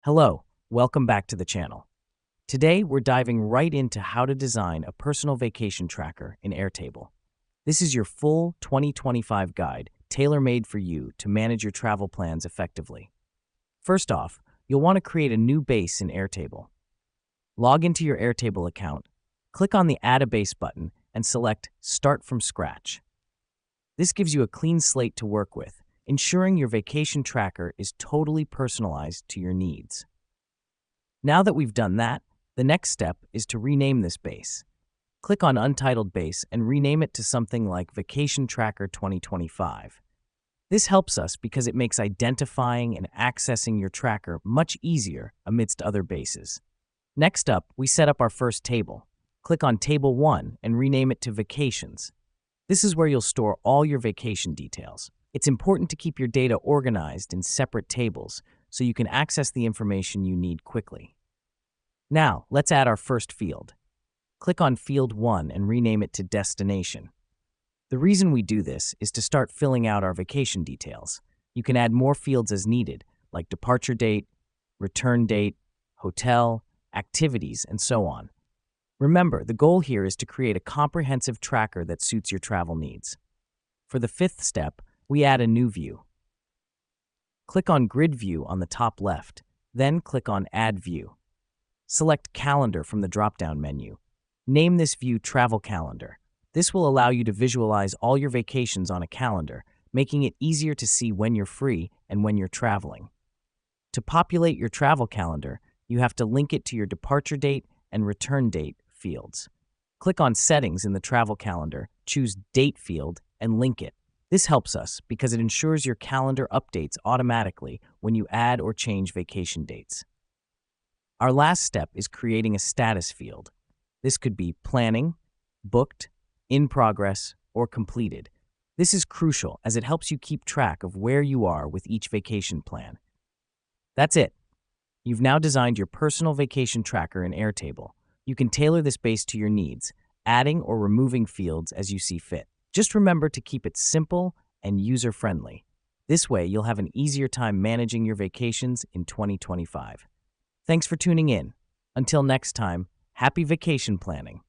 Hello, welcome back to the channel. Today, we're diving right into how to design a personal vacation tracker in Airtable. This is your full 2025 guide, tailor-made for you to manage your travel plans effectively. First off, you'll want to create a new base in Airtable. Log into your Airtable account, click on the Add a Base button, and select Start from Scratch. This gives you a clean slate to work with, ensuring your vacation tracker is totally personalized to your needs. Now that we've done that, the next step is to rename this base. Click on Untitled Base and rename it to something like Vacation Tracker 2025. This helps us because it makes identifying and accessing your tracker much easier amidst other bases. Next up, we set up our first table. Click on Table 1 and rename it to Vacations. This is where you'll store all your vacation details. It's important to keep your data organized in separate tables so you can access the information you need quickly. Now, let's add our first field. Click on Field 1 and rename it to Destination. The reason we do this is to start filling out our vacation details. You can add more fields as needed, like departure date, return date, hotel, activities, and so on. Remember, the goal here is to create a comprehensive tracker that suits your travel needs. For the fifth step, we add a new view. Click on Grid View on the top left, then click on Add View. Select Calendar from the drop-down menu. Name this view Travel Calendar. This will allow you to visualize all your vacations on a calendar, making it easier to see when you're free and when you're traveling. To populate your travel calendar, you have to link it to your departure date and return date fields. Click on Settings in the travel calendar, choose Date field, and link it. This helps us because it ensures your calendar updates automatically when you add or change vacation dates. Our last step is creating a status field. This could be planning, booked, in progress, or completed. This is crucial as it helps you keep track of where you are with each vacation plan. That's it. You've now designed your personal vacation tracker in Airtable. You can tailor this base to your needs, adding or removing fields as you see fit. Just remember to keep it simple and user-friendly. This way, you'll have an easier time managing your vacations in 2025. Thanks for tuning in. Until next time, happy vacation planning.